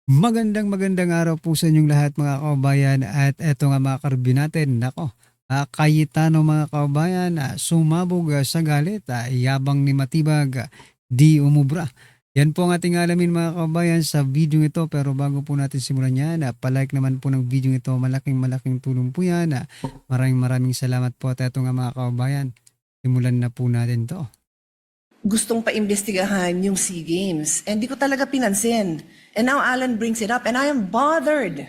Magandang araw po sa inyong lahat mga kababayan at eto nga mga karibyo natin. Nako, Cayetano mga kababayan, sumabog sa galit, yabang ni Matibag, di umubra. Yan po ang ating alamin mga kababayan sa video ito, pero bago po natin simulan yan, palike naman po ng video ito, malaking tulong po yan. Maraming salamat po at eto nga mga kababayan, simulan na po natin to. Gustong paimbestigahan yung SEA Games. And di ko talaga pinansin. And now Alan brings it up and I am bothered.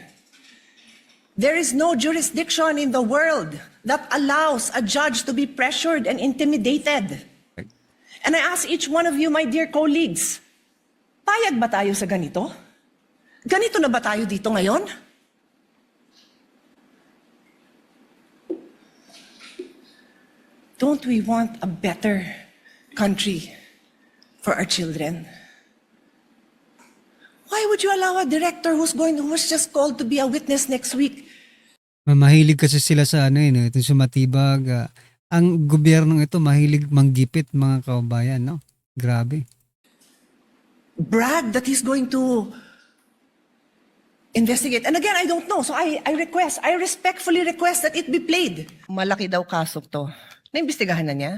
There is no jurisdiction in the world that allows a judge to be pressured and intimidated. And I ask each one of you, my dear colleagues, payag ba tayo sa ganito? Ganito na ba tayo dito ngayon? Don't we want a better country for our children? Why would you allow a director who's just called to be a witness next week? Mahilig kasi sila sa ito sa Matibag. Ang gobyernong ito mahilig manggipit mga kababayan, no? Grabe. Brag that he's going to investigate. And again, I don't know. So I respectfully request that it be played. Malaki daw kaso to. Naimbestigahan na niya?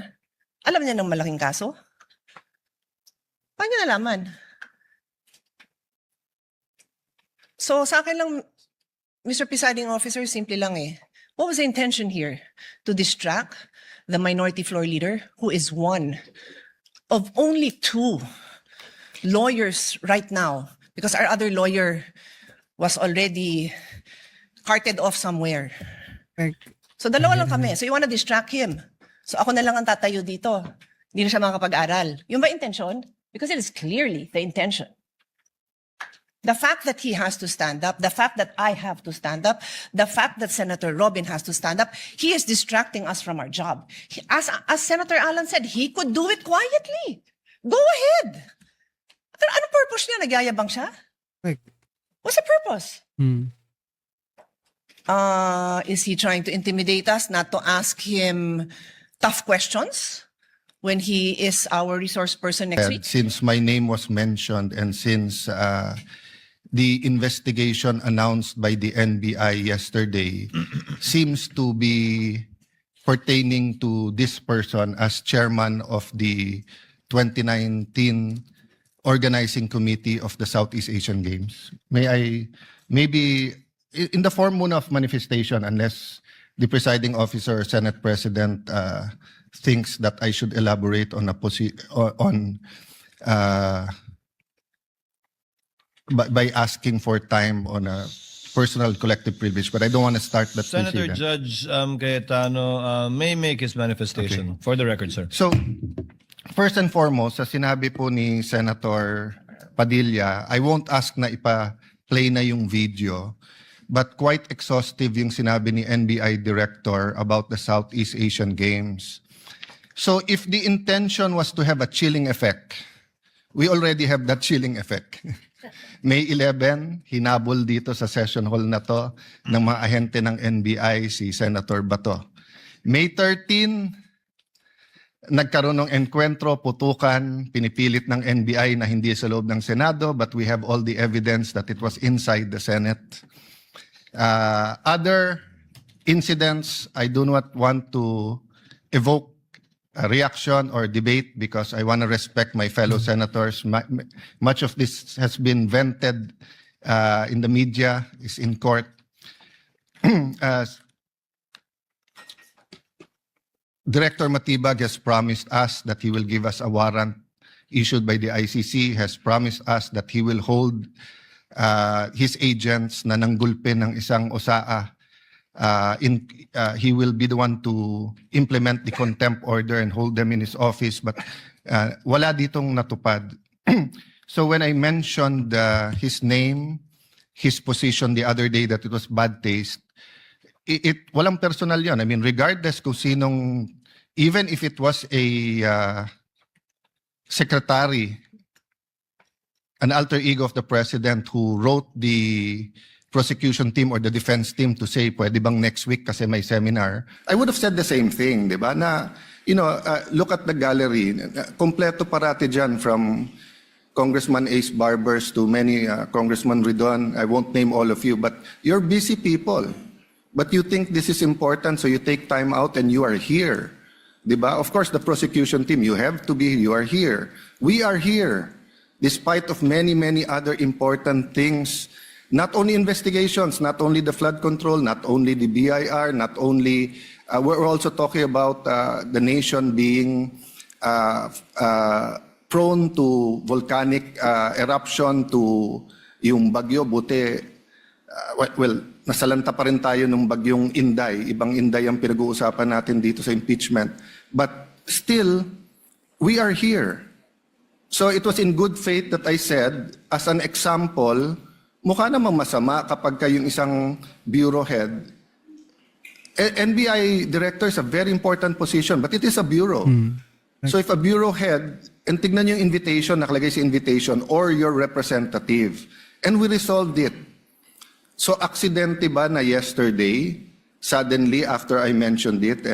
Alam niya ng malaking kaso? Paano niya nalaman? So sa akin lang, Mr. Presiding Officer, simple lang eh. What was the intention here? To distract the minority floor leader, who is one of only two lawyers right now, because our other lawyer was already carted off somewhere. So dalawa lang kami. So you wanna distract him. So ako na lang ang tatayo dito. Hindi na siya makakapag-aral. Yung ba intention? Because it is clearly the intention. The fact that he has to stand up, the fact that I have to stand up, the fact that Senator Robin has to stand up, he is distracting us from our job. As Senator Alan said, he could do it quietly. Go ahead. Pero anong purpose niya? Nagyayabang siya? What's the purpose? Is he trying to intimidate us, not to ask him tough questions when he is our resource person next week? Since my name was mentioned and since the investigation announced by the NBI yesterday seems to be pertaining to this person as chairman of the 2019 organizing committee of the Southeast Asian Games. May I, maybe in the form muna of manifestation, unless the presiding officer or Senate President thinks that I should elaborate on by asking for time on a personal collective privilege, but I don't want to start that. Senator procedure. Judge Cayetano may make his manifestation. Okay. For the record, sir. So, first and foremost, sa sinabi po ni Senator Padilla, I won't ask na ipa-play na yung video, but quite exhaustive yung sinabi ni NBI Director about the Southeast Asian Games. So, if the intention was to have a chilling effect, we already have that chilling effect. May 11, hinabol dito sa session hall na to ng mga ahente ng NBI si Senator Bato. May 13, nagkaroon ng enkwentro, putukan, pinipilit ng NBI na hindi sa loob ng Senado, but we have all the evidence that it was inside the Senate. Other incidents, I do not want to evoke a reaction or debate because I want to respect my fellow senators. Much of this has been vented in the media, is in court. Director Matibag has promised us that he will give us a warrant issued by the ICC, has promised us that he will hold his agents na nanggulpe ng isang OSAA. He will be the one to implement the contempt order and hold them in his office, but wala ditong natupad. So when I mentioned his name, his position the other day that it was bad taste, walang personal yun. I mean, regardless kung sinong, even if it was a secretary, an alter ego of the president who wrote the prosecution team or the defense team to say, pwede bang next week kasi may seminar, I would have said the same thing, di ba? Na, look at the gallery. Kompleto parati dyan from Congressman Ace Barbers to many Congressman Ridon. I won't name all of you, but you're busy people. But you think this is important, so you take time out and you are here. Diba? Of course, the prosecution team, you have to be, you are here. We are here, despite of many, many other important things. Not only investigations, not only the flood control, not only the BIR, not only, we're also talking about the nation being prone to volcanic eruption, to yung bagyo, buti, well, nasalanta pa rin tayo ng bagyong Inday. Ibang Inday ang pinag-uusapan natin dito sa impeachment. But still, we are here. So it was in good faith that I said, as an example, mukha namang masama kapag kayong isang bureau head. NBI director is a very important position, but it is a bureau. So if a bureau head, and tignan yung invitation, nakalagay sa invitation, or your representative, and we resolved it. So aksidente ba na yesterday, suddenly after I mentioned it,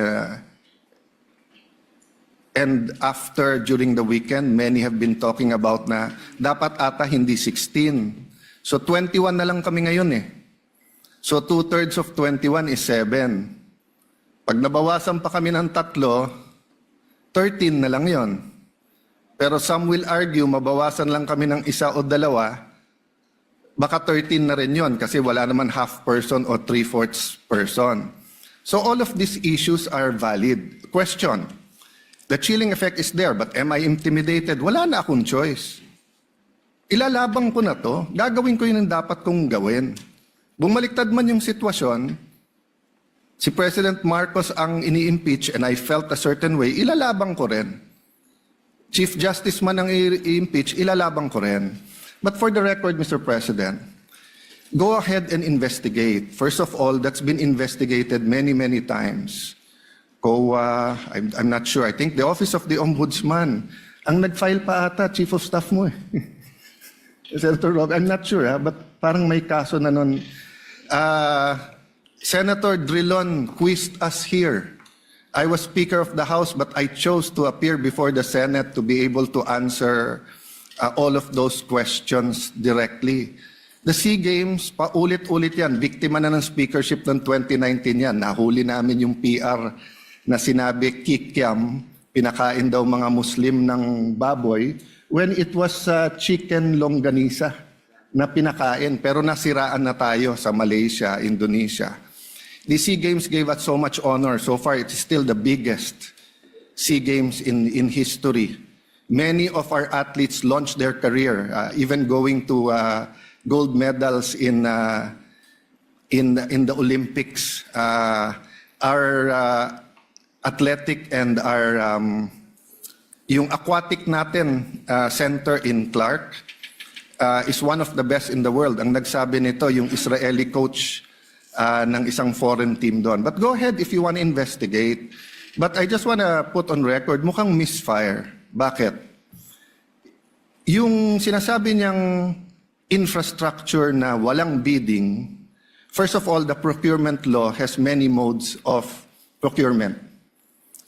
and after during the weekend, many have been talking about na dapat ata hindi 16. So 21 na lang kami ngayon eh. So 2/3 of 21 is 7. Pag nabawasan pa kami ng 3, 13 na lang yon. Pero some will argue, mabawasan lang kami ng 1 o 2, baka 13 na rin yon kasi wala naman half person o 3/4 person. So all of these issues are valid. Question, the chilling effect is there, but am I intimidated? Wala na akong choice. Ilalabang ko na to, gagawin ko yun ang dapat kong gawin. Bumaliktad man yung sitwasyon, si President Marcos ang ini-impeach and I felt a certain way, ilalabang ko rin. Chief Justice man ang i-impeach, ilalabang ko rin. But for the record, Mr. President, go ahead and investigate. First of all, that's been investigated many, many times. COA, I'm not sure. I think the Office of the Ombudsman, ang nag-file pa ata, Chief of Staff mo eh. Senator Rob, I'm not sure, but parang may kaso na nun. Senator Drilon quizzed us here. I was Speaker of the House, but I chose to appear before the Senate to be able to answer all of those questions directly. The SEA Games, paulit-ulit yan. Biktima na ng speakership ng 2019 yan. Nahuli namin yung PR na sinabi kikiam, pinakain daw mga Muslim ng baboy, when it was chicken longganisa na pinakain. Pero nasiraan na tayo sa Malaysia, Indonesia. The SEA Games gave us so much honor. So far, it is still the biggest SEA Games in history. Many of our athletes launched their career, even going to gold medals in the Olympics. Our athletic and our yung aquatic natin center in Clark is one of the best in the world. Ang nagsabi nito yung Israeli coach ng isang foreign team doon. But go ahead if you want to investigate. But I just want to put on record, mukhang misfire. Bakit? Yung sinasabi niyang infrastructure na walang bidding, first of all, the procurement law has many modes of procurement.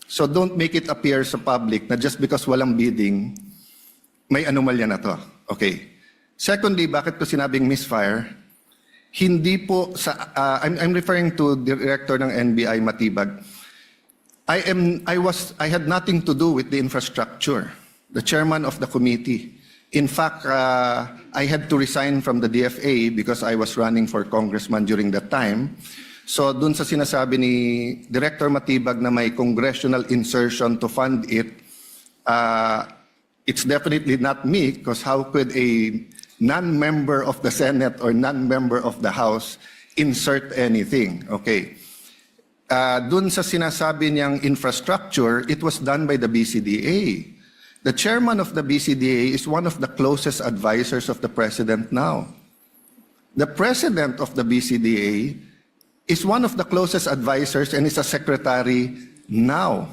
So don't make it appear sa public na just because walang bidding, may anomalya na to. Okay. Secondly, bakit ko sinabing misfire? Hindi po sa I'm referring to Director ng NBI Matibag. I had nothing to do with the infrastructure. The chairman of the committee. In fact, I had to resign from the DFA because I was running for congressman during that time. So dun sa sinasabi ni Director Matibag na may congressional insertion to fund it, it's definitely not me because how could a non-member of the Senate or non-member of the House insert anything? Okay. Dun sa sinasabi niyang infrastructure, it was done by the BCDA. The chairman of the BCDA is one of the closest advisors of the president now. The president of the BCDA is one of the closest advisors and is a secretary now.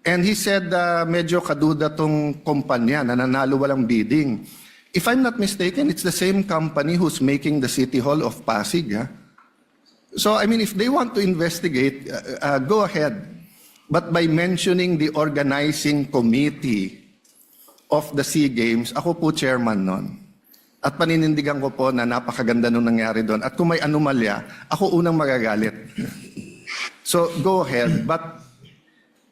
And he said, medyo kaduda tong kumpanya na nanalo walang bidding. If I'm not mistaken, it's the same company who's making the City Hall of Pasig. Huh? So, I mean, if they want to investigate, go ahead. But by mentioning the organizing committee, of the SEA Games, ako po chairman nun. At paninindigan ko po na napakaganda nung nangyari doon. At kung may anomalya, ako unang magagalit. So go ahead. But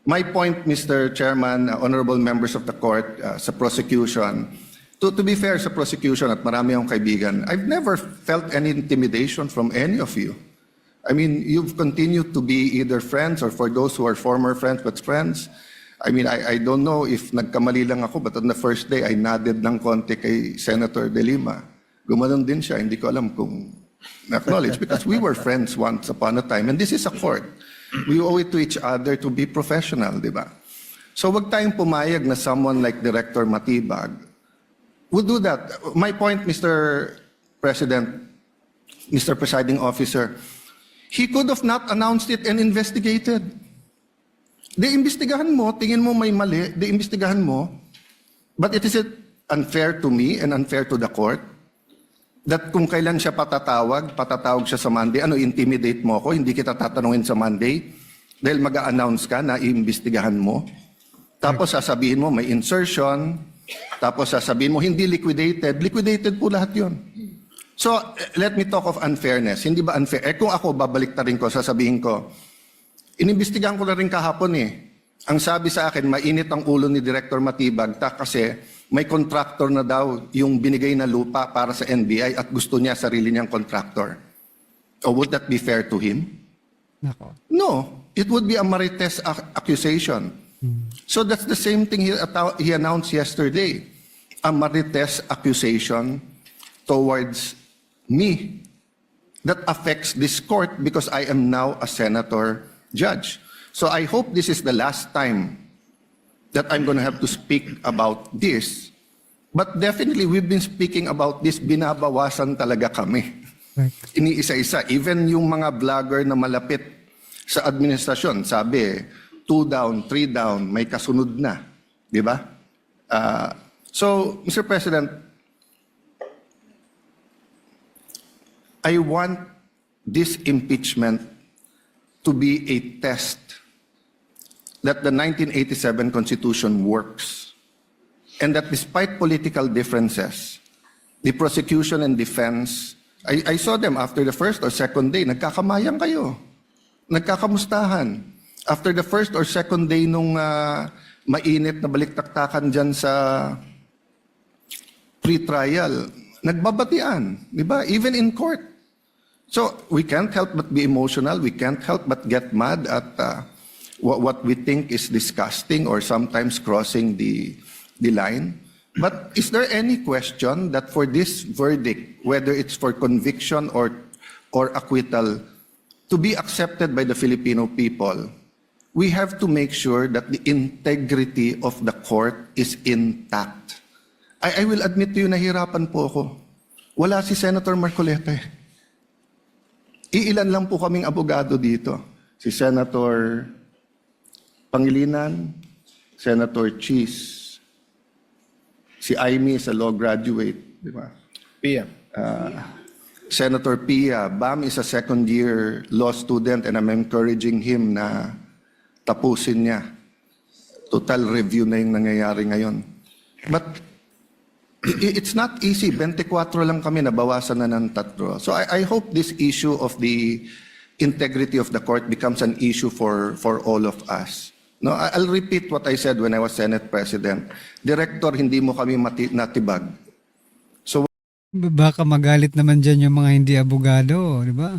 my point, Mr. Chairman, honorable members of the court, sa prosecution, to be fair sa prosecution at marami akong kaibigan, I've never felt any intimidation from any of you. I mean, you've continued to be either friends or for those who are former friends but friends. I mean, I don't know if nagkamali lang ako, but on the first day, I nodded ng konti kay Senator De Lima. Gumanon din siya, hindi ko alam kung na-acknowledge because we were friends once upon a time. And this is a court. We owe it to each other to be professional, di ba? So wag tayong pumayag na someone like Director Matibag would do that. My point, Mr. President, Mr. Presiding Officer, he could have not announced it and investigated. Imbestigahan mo, tingin mo may mali, imbestigahan mo. But it is unfair to me and unfair to the court that kung kailan siya patatawag siya sa Monday, intimidate mo ako, hindi kita tatanungin sa Monday dahil mag-a-announce ka na iimbestigahan mo. Tapos sasabihin mo may insertion, tapos sasabihin mo hindi liquidated po lahat yon. So let me talk of unfairness. Hindi ba unfair? Kung ako babaliktarin ko, sasabihin ko, inimbestigahan ko na rin kahapon eh. Ang sabi sa akin, mainit ang ulo ni Director Matibag kasi may contractor na daw yung binigay na lupa para sa NBI at gusto niya sarili niyang contractor. Or would that be fair to him? Nako. No. It would be a marites accusation. So that's the same thing he announced yesterday. A marites accusation towards me that affects this court because I am now a senator judge. So I hope this is the last time that I'm going to have to speak about this. But definitely we've been speaking about this, binabawasan talaga kami. Right. Iniisa-isa. Even yung mga vlogger na malapit sa administrasyon, sabi, 2 down, 3 down, may kasunod na. Di ba? So, Mr. President, I want this impeachment to be a test that the 1987 Constitution works and that despite political differences, the prosecution and defense, I saw them after the first or second day, nagkakamayang kayo, nagkakamustahan. After the first or second day nung mainit na baliktaktakan dyan sa pre-trial, nagbabatian, di ba? Even in court. So we can't help but be emotional. We can't help but get mad at what we think is disgusting or sometimes crossing the line. But is there any question that for this verdict, whether it's for conviction or acquittal, to be accepted by the Filipino people, we have to make sure that the integrity of the court is intact. I will admit to you, nahirapan po ako. Wala si Senator Marcoleta. Iilan lang po kaming abogado dito. Si Senator Pangilinan, Senator Cheese, si Aimee sa law graduate, di ba? Pia. Senator Pia, Bam is a second-year law student and I'm encouraging him na tapusin niya. Total review na yung nangyayari ngayon. But it's not easy. 24 lang kami, nabawasan na ng 3. So I hope this issue of the integrity of the court becomes an issue for all of us. No, I'll repeat what I said when I was Senate President. Director, hindi mo kami natibag. So Baka magalit naman dyan yung mga hindi abogado, di ba?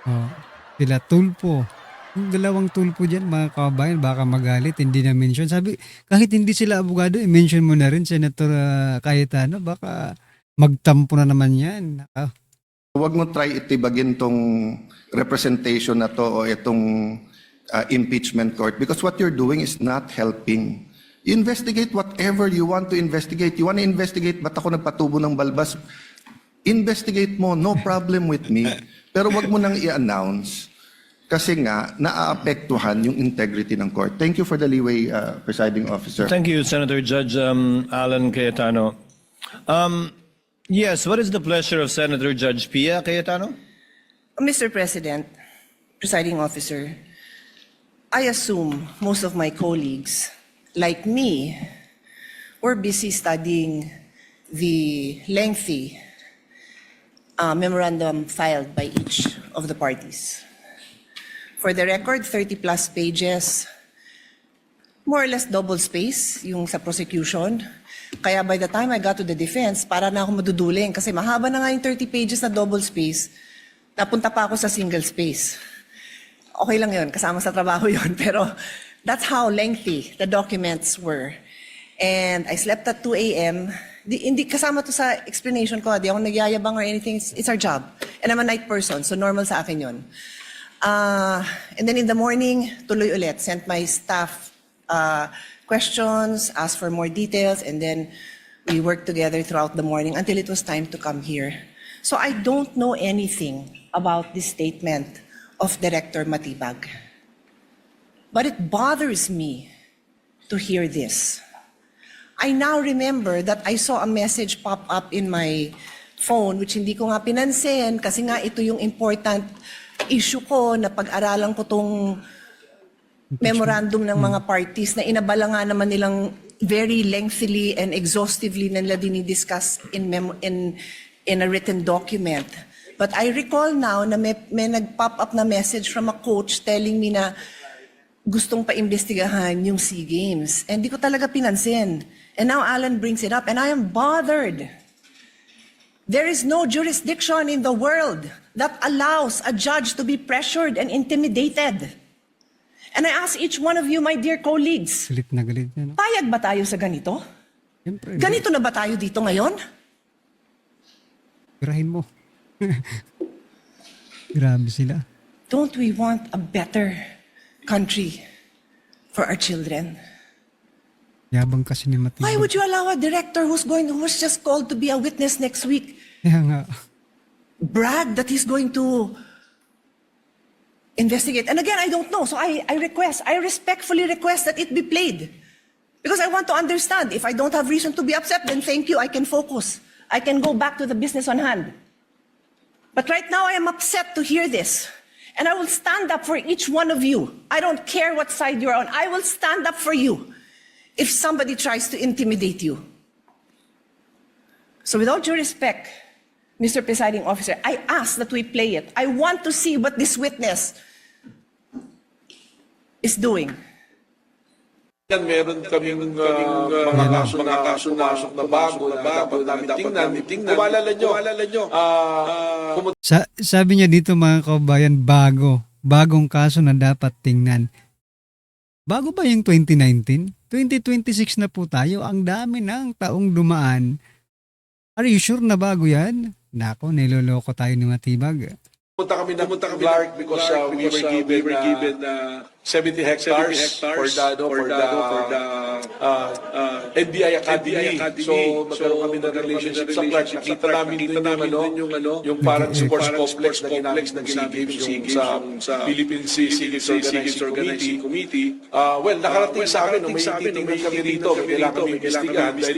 Oh, sila tulpo. Yung dalawang tulpo dyan, mga kabayan, baka magalit, hindi na mention. Sabi, kahit hindi sila abogado, i-mention mo na rin, Senator Cayetano, baka magtampo na naman yan. huwag mo try itibagin tong representation na to o itong impeachment court because what you're doing is not helping. You investigate whatever you want to investigate. You want to investigate, ba't ako nagpatubo ng balbas? Investigate mo, no problem with me. Pero wag mo nang i-announce kasi nga naaapektuhan yung integrity ng court. Thank you for the leeway, Presiding Officer. Thank you, Senator Judge Alan Cayetano. Yes, what is the pleasure of Senator Judge Pia Cayetano? Mr. President, Presiding Officer, I assume most of my colleagues, like me, we're busy studying the lengthy memorandum filed by each of the parties. For the record, 30 plus pages, more or less double space yung sa prosecution. Kaya by the time I got to the defense, para na ako maduduling kasi mahaba na nga yung 30 pages na double space, napunta pa ako sa single space. Okay lang yun, kasama sa trabaho yun, pero that's how lengthy the documents were. And I slept at 2 a.m. Hindi kasama to sa explanation ko, di ako nagyayabang or anything, it's our job. And I'm a night person, so normal sa akin yun. And then in the morning, tuloy ulit, sent my staff questions, asked for more details, and then we worked together throughout the morning until it was time to come here. So I don't know anything about this statement of Director Matibag. But it bothers me to hear this. I now remember that I saw a message pop up in my phone which hindi ko nga pinansin kasi nga ito yung important issue ko na pag-aralan ko tong memorandum ng mga parties na inabala nga naman nilang very lengthily and exhaustively na nila dinidiscuss in a written document. But I recall now na may nag-pop up na message from a coach telling me na gustong paimbestigahan yung SEA Games. And di ko talaga pinansin. And now Alan brings it up and I am bothered. There is no jurisdiction in the world that allows a judge to be pressured and intimidated. And I ask each one of you, my dear colleagues, Galit na galit niya, no? payag ba tayo sa ganito? Siyempre, Ganito na ba tayo dito ngayon? Girahin mo. Grabe sila. Don't we want a better country for our children? Yabang kasi ni Matibag. Why would you allow a director who's just called to be a witness next week Kaya nga, brag that he's going to investigate? And again, I don't know. So I respectfully request that it be played. Because I want to understand. If I don't have reason to be upset, then thank you, I can focus. I can go back to the business on hand. But right now, I am upset to hear this. And I will stand up for each one of you. I don't care what side you're on. I will stand up for you if somebody tries to intimidate you. So with all due respect, Mr. Presiding Officer, I ask that we play it. I want to see what this witness is doing. Yan, meron kaming mga kaso na bago na dapat namin tingnan. Kung maalala nyo, sabi niya dito mga kabayan, bagong kaso na dapat tingnan. Bago ba yung 2019? 2026 na po tayo. Ang dami ng taong dumaan. Are you sure na bago yan? Nako, niloloko tayo ni Matibag. pumunta kami ng Clark because we were given 70 hectares for the NBI Academy. So magkaroon kami ng relationship sa Clark. Nakita namin din yung parang sports complex na ginamit ng SEA Games yung sa Philippine Sea Games Organizing Committee. Well, nakarating sa amin, may titingnan kami rito, kailangan kami investigahan. Dahil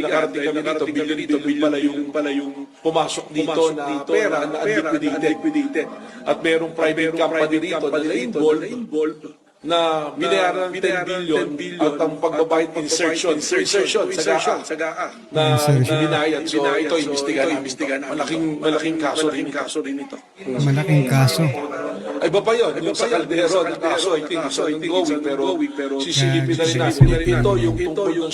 nakarating kami rito, billion pala yung pumasok dito na pera na unliquidated. At merong private company rito na na-involved na binayaran ng 10 billion at ang pagbabayad insertion sa GAA na binayad. So ito, imbestigahan. Malaking kaso rin ito. Malaking kaso. Ay, iba pa yun. Yung sa Caldero na kaso, I think, isa ongoing, pero sisilipin na rin natin. Ito yung tungkol dun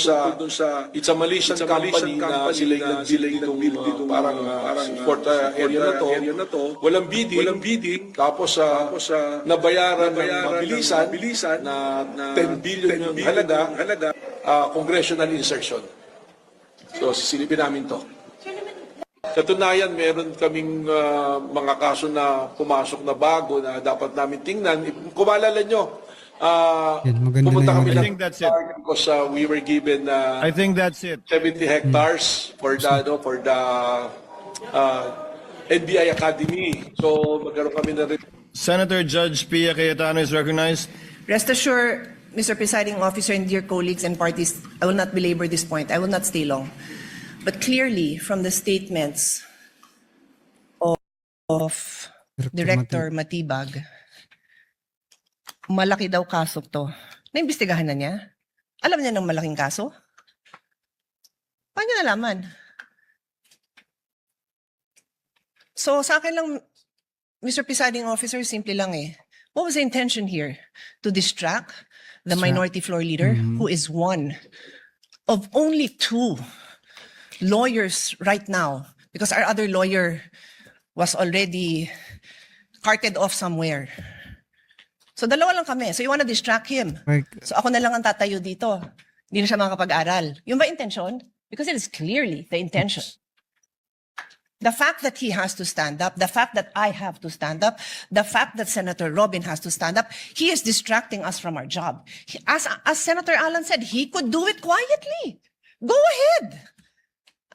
sa it's a Malaysian company na sila yung nag-build ditong parang port area na to. Walang bidding. Tapos nabayaran ng mabilisan na 10 billion yung halaga, congressional insertion. So, sisilipin namin to. Katunayan, meron kaming mga kaso na pumasok na bago na dapat namin tingnan. Kung maalala nyo, pumunta kami I think that's it. because we were given I think that's it. 70 hectares for the NBI Academy. So, magkaroon kami na rin. Senator Judge Pia Cayetano is recognized. Rest assured, Mr. Presiding Officer and dear colleagues and parties, I will not belabor this point. I will not stay long. But clearly, from the statements of Director Matibag, malaki daw kaso to. Naimbestigahan na niya? Alam niya ng malaking kaso? Paano niyo nalaman? So sa akin lang, Mr. Presiding Officer, simple lang eh. What was the intention here? To distract the Distract. minority floor leader who is one of only two lawyers right now because our other lawyer was already carted off somewhere. So dalawa lang kami. So you wanna distract him. Correct. So ako na lang ang tatayo dito. Hindi na siya makakapag-aral. Yung ba intention? Because it is clearly the intention. The fact that he has to stand up, the fact that I have to stand up, the fact that Senator Robin has to stand up, he is distracting us from our job. As Senator Alan said, he could do it quietly. Go ahead.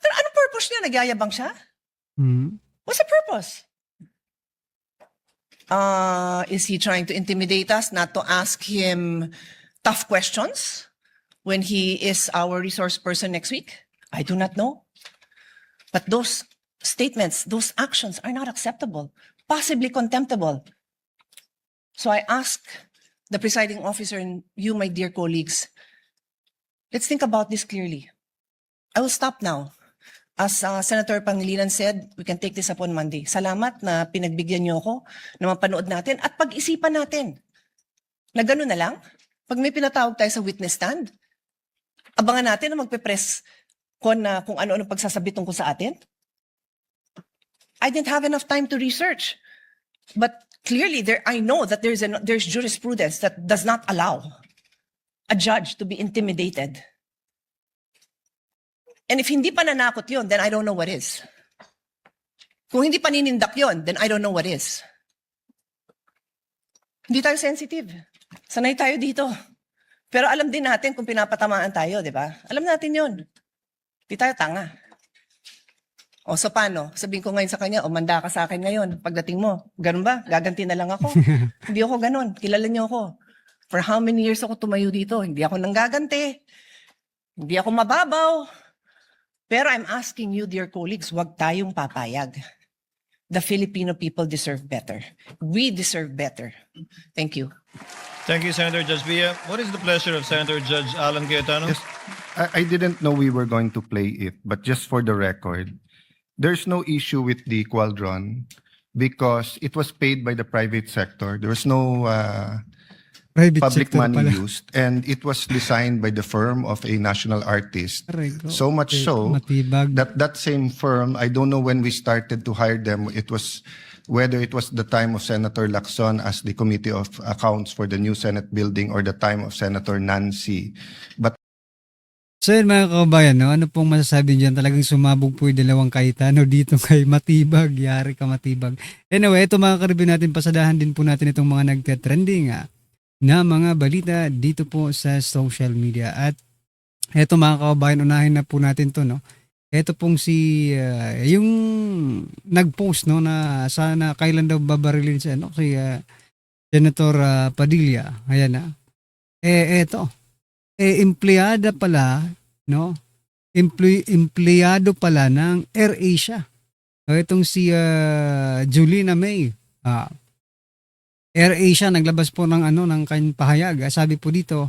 Anong purpose niya? Nagyayabang siya? Mhm. What's the purpose? Is he trying to intimidate us not to ask him tough questions when he is our resource person next week? I do not know. But those statements, those actions are not acceptable, possibly contemptible. So I ask the presiding officer and you, my dear colleagues, let's think about this clearly. I will stop now. As Senator Pangilinan said, we can take this up on Monday. Salamat na pinagbigyan niyo ako na mapanood natin at pag-isipan natin. Na gano'n na lang, pag may pinatawag tayo sa witness stand, abangan natin na magpe-press con na kung ano-ano pagsasabi tungkol sa atin. I didn't have enough time to research. But clearly, I know that there's jurisprudence that does not allow a judge to be intimidated. And if hindi pa nanakot yun, then I don't know what is. Kung hindi pa ninindak yun, then I don't know what is. Hindi tayo sensitive. Sanay tayo dito. Pero alam din natin kung pinapatamaan tayo, di ba? Alam natin yun. Hindi tayo tanga. O so paano? Sabihin ko ngayon sa kanya, o manda ka sa akin ngayon. Pagdating mo, ganun ba? Gaganti na lang ako. Hindi ako ganun. Kilala niyo ako. For how many years ako tumayo dito? Hindi ako nanggaganti. Hindi ako mababaw. Pero I'm asking you, dear colleagues, wag tayong papayag. The Filipino people deserve better. We deserve better. Thank you. Thank you, Senator Judge Villa. What is the pleasure of Senator Judge Alan Cayetano? Yes, I didn't know we were going to play it, but just for the record, there's no issue with the Qualdron because it was paid by the private sector. There was no Private public sector money pala. used, and it was designed by the firm of a national artist. Aray ko. So much Okay, so matibag. that same firm, I don't know when we started to hire them. Whether it was the time of Senator Lacson as the Committee of Accounts for the new Senate building or the time of Senator Nancy. But So yun mga kabayan, no? Ano pong masasabi dyan? Talagang sumabog po yung dalawang Cayetano dito kay Matibag. Yari ka Matibag. Anyway, ito mga karibin natin, pasadahan din po natin itong mga nagka-trending na mga balita dito po sa social media. At ito mga kabayan, unahin na po natin to, no? Ito pong yung nag-post, no, na sana kailan daw babarilin si Senator Padilla. Ayan na. Eto. Empleyada pala, no? Empleyado pala ng AirAsia. Itong si Julina May. AirAsia naglabas po ng ng kanyang pahayag. Sabi po dito,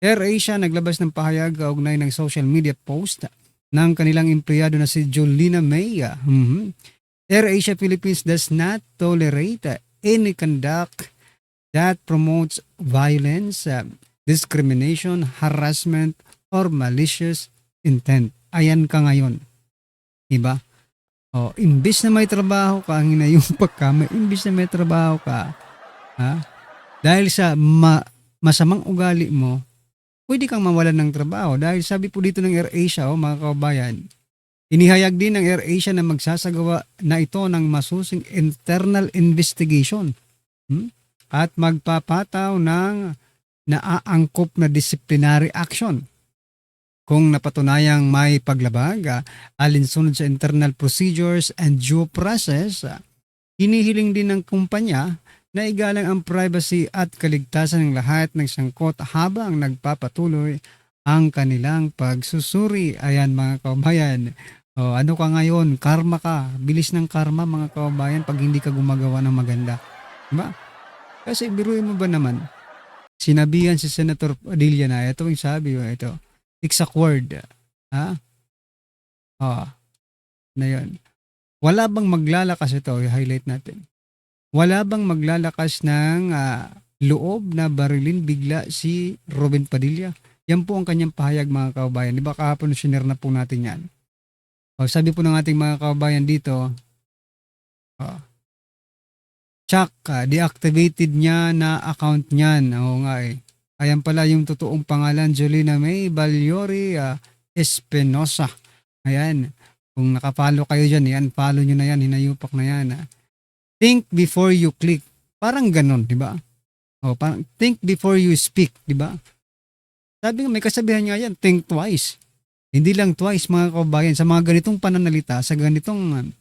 AirAsia naglabas ng pahayag kaugnay ng social media post ng kanilang empleyado na si Julina May. AirAsia Philippines does not tolerate any conduct that promotes violence, discrimination, harassment, or malicious intent. Ayan ka ngayon. Diba? Imbis na may trabaho ka, ang ina yung pagkama, imbis na may trabaho ka, dahil sa masamang ugali mo, pwede kang mawalan ng trabaho. Dahil sabi po dito ng AirAsia, mga kababayan, inihayag din ng AirAsia na magsasagawa na ito ng masusing internal investigation at magpapataw ng naaangkop na disciplinary action kung napatunayang may paglabag alinsunod sa internal procedures and due process. Hinihiling din ng kumpanya na igalang ang privacy at kaligtasan ng lahat ng sangkot habang nagpapatuloy ang kanilang pagsusuri. Ayan mga kababayan. Ano ka ngayon? Karma ka. Bilis ng karma mga kababayan pag hindi ka gumagawa ng maganda. Diba? Kasi biruin mo ba naman? Sinabihan si Senator Padilla na ito yung sabi, ito, exact word. Na yun. Wala bang maglalakas ito, i-highlight natin. Wala bang maglalakas ng loob na barilin bigla si Robin Padilla? Yan po ang kanyang pahayag, mga kababayan. Di ba kahapon sinare na po natin yan? Sabi po ng ating mga kababayan dito, Chuck, deactivated niya na account niyan. Oo nga eh. Ayan pala yung totoong pangalan, Jolina May Balyori Espinosa. Ayan. Kung nakapollow kayo dyan, yan, follow nyo na yan, hinayupak na yan. Think before you click. Parang ganon, di ba? Parang think before you speak, di ba? Sabi nga, may kasabihan nga yan, think twice. Hindi lang twice, mga kababayan, sa mga ganitong pananalita, sa ganitong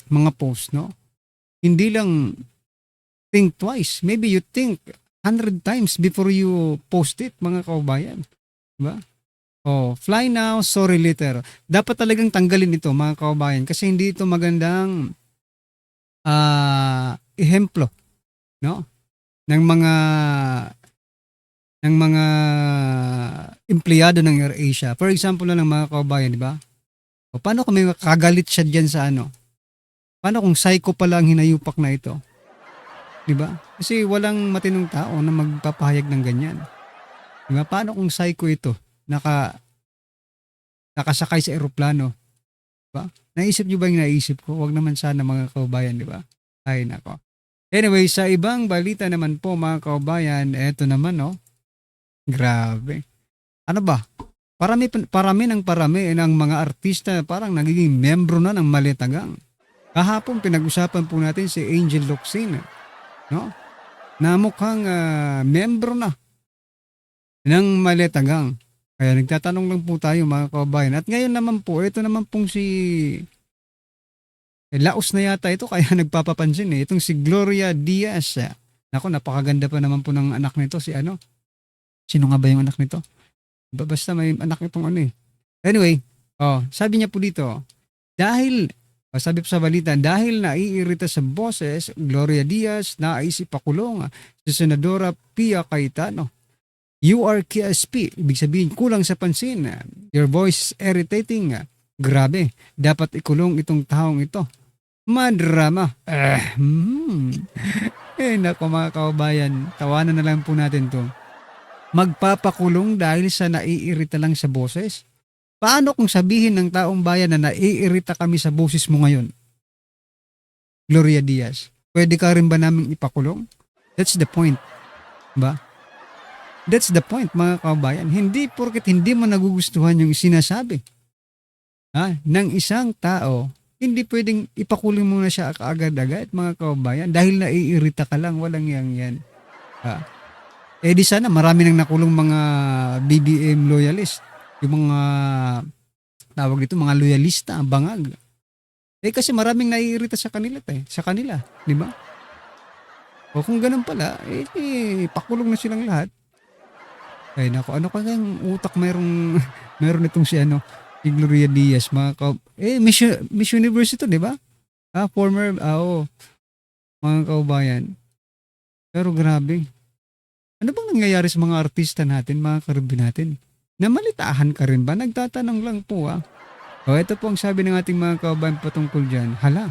mga post, no? Hindi lang think twice. Maybe you think 100 times before you post it, mga kababayan. Di ba? Fly now, sorry later. Dapat talagang tanggalin ito, mga kababayan, kasi hindi ito magandang ehemplo, no? Ng mga empleyado ng AirAsia. For example na lang, mga kababayan, di ba? Paano kung may kagalit siya diyan sa ano? Paano kung psycho pala ang hinayupak na ito? Di ba? Kasi walang matinong tao na magpapahayag ng ganyan. Di ba? Paano kung psycho ito? Nakasakay sa eroplano. Diba? Naisip nyo ba yung naisip ko? Huwag naman sana, mga kababayan, di ba? Ay, nako. Anyway, sa ibang balita naman po, mga kababayan, eto naman, no? Grabe. Ano ba? Parami ng mga artista parang nagiging membro na ng Maletagang. Kahapon pinag-usapan po natin si Angel Locsin, no? Na mukhang membro na ng Maletagang. Kaya nagtatanong lang po tayo, mga kababayan. At ngayon naman po, ito naman pong si Laos na yata ito, kaya nagpapapansin eh. Itong si Gloria Diaz. Nako, napakaganda pa naman po ng anak nito. Si ano? Sino nga ba yung anak nito? Basta may anak itong ano eh. Anyway, sabi niya po dito, sabi po sa balita, dahil naiirita sa boses, Gloria Diaz nais ipakulong si Senadora Pia Cayetano. You are KSP. Ibig sabihin, kulang sa pansin. Your voice is irritating. Grabe. Dapat ikulong itong taong ito. Madrama. Nako, mga kababayan. Tawanan na lang po natin to. Magpapakulong dahil sa naiirita lang sa boses? Paano kung sabihin ng taong bayan na naiirita kami sa boses mo ngayon? Gloria Diaz. Pwede ka rin ba namin ipakulong? That's the point. Ba? That's the point, mga kababayan. Hindi porket hindi mo nagugustuhan yung sinasabi ng isang tao, hindi pwedeng ipakulong mo na siya kaagad-agad, mga kababayan, dahil naiirita ka lang, walang yan. Di sana marami nang nakulong mga BBM loyalist, yung mga tawag dito, mga loyalista, bangag. Kasi maraming naiirita sa kanila, di ba? O kung ganun pala, pakulong na silang lahat. Ay nako, ano kayang utak meron itong si Gloria Diaz, Miss Universe ito, di ba? Former, mga kaubayan. Pero grabe. Ano bang nangyayari sa mga artista natin, mga karubi natin? Namalitahan ka rin ba? Nagtatanong lang po ito po ang sabi ng ating mga kaubayan patungkol dyan. Hala,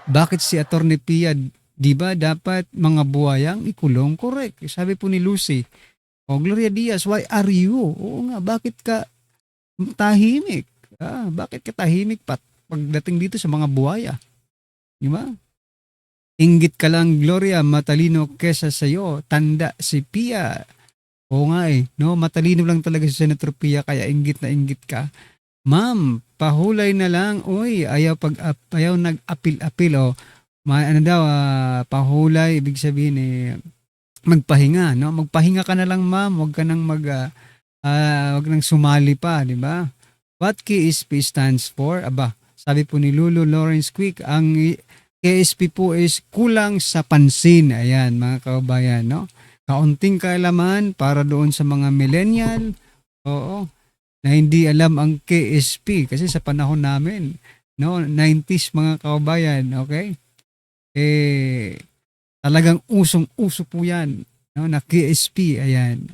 bakit si Atty. Pia, di ba dapat mga buhayang ikulong? Correct. Sabi po ni Lucy, Gloria Diaz, why are you? Oo nga, bakit ka tahimik? Bakit ka tahimik pagdating dito sa mga buhaya? Di ba? Inggit ka lang, Gloria, matalino kesa sa'yo. Tanda si Pia. Oo nga no? Matalino lang talaga si Senator Pia, kaya inggit na inggit ka. Ma'am, pahulay na lang. Uy, ayaw nag-apil-apil. Pahulay, ibig sabihin magpahinga, no? Magpahinga ka na lang, ma'am. Huwag ka nang wag nang sumali pa, di ba? What KSP stands for? Sabi po ni Lulu Lawrence Quick, ang KSP po is kulang sa pansin. Ayan, mga kababayan, no? Kaunting kaalaman para doon sa mga millennial, na hindi alam ang KSP kasi sa panahon namin, no, 90s, mga kababayan, okay? Talagang usong-uso po yan, no, na KSP, ayan.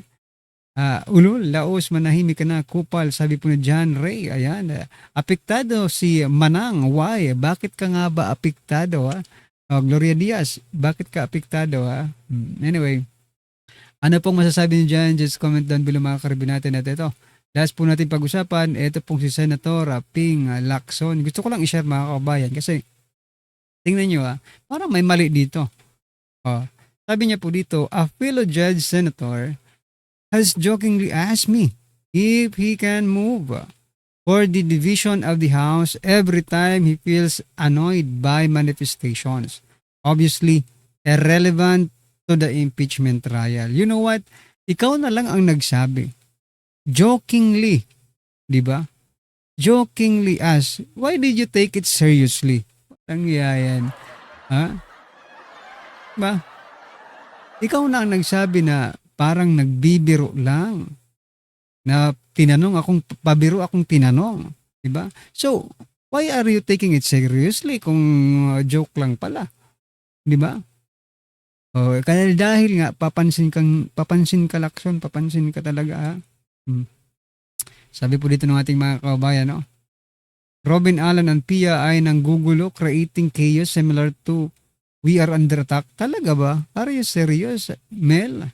Ulol, laos, manahimik ka na, kupal, sabi po ni John Ray. Ayan, apektado si Manang. Why? Bakit ka nga ba apektado, ha? Gloria Diaz, bakit ka apektado, ha? Anyway, ano pong masasabi niyo dyan? Just comment down below mga karibin natin. At ito, last po natin pag-usapan, ito pong si Senator Ping Lacson. Gusto ko lang i-share mga kabayan kasi tingnan nyo, parang may mali dito. Sabi niya po dito, a fellow judge senator has jokingly asked me if he can move for the division of the House every time he feels annoyed by manifestations. Obviously, irrelevant to the impeachment trial. You know what? Ikaw na lang ang nagsabi. Jokingly. Di ba? Jokingly ask, why did you take it seriously? Ang yan. Ha? Ba? Ikaw na ang nagsabi na parang nagbibiro lang. Na pabiro akong tinanong. Diba? So, why are you taking it seriously kung joke lang pala? Diba? Kaya dahil nga, papansin ka Lacson, papansin ka talaga. Sabi po dito ng ating mga kababayan, no? Robin Allen and Pia ay nanggugulo, creating chaos similar to we are under attack. Talaga ba? Are you serious, Mel?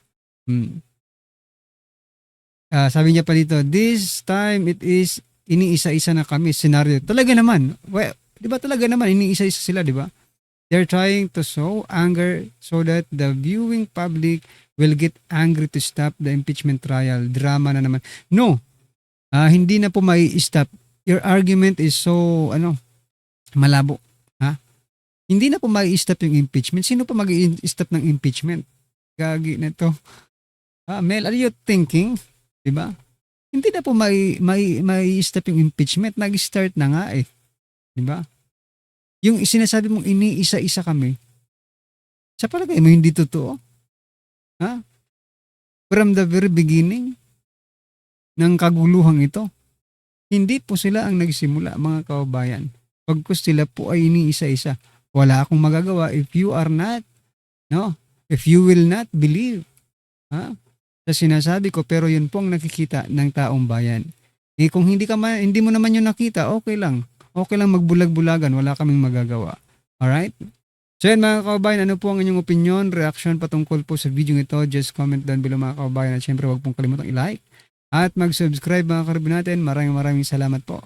Sabi niya pa dito, this time it is iniisa-isa na kami scenario. Talaga naman. Well, di ba talaga naman iniisa-isa sila, di ba? They're trying to sow anger so that the viewing public will get angry to stop the impeachment trial. Drama na naman. No. Hindi na po mai-stop. Your argument is so malabo. Hindi na po mai-stop yung impeachment. Sino pa mag-i-stop ng impeachment? Gagi na to. Mel, are you thinking? Diba? Hindi na po mai-stop yung impeachment. Nag-start na nga eh. Diba? Yung sinasabi mong iniisa-isa kami, sa palagay mo hindi totoo? From the very beginning ng kaguluhang ito, hindi po sila ang nagsimula, mga kababayan. Pagkus sila po ay iniisa-isa. Wala akong magagawa if you are not, if you will not believe sa sinasabi ko, pero yun po ang nakikita ng taong bayan. Kung hindi mo naman yun nakita, okay lang magbulag-bulagan, wala kaming magagawa. Alright? So yan mga kababayan, ano po ang inyong opinion, reaction patungkol po sa video ito? Just comment down below mga kababayan, at syempre huwag pong kalimutang i-like at mag-subscribe mga karibin natin. Maraming salamat po.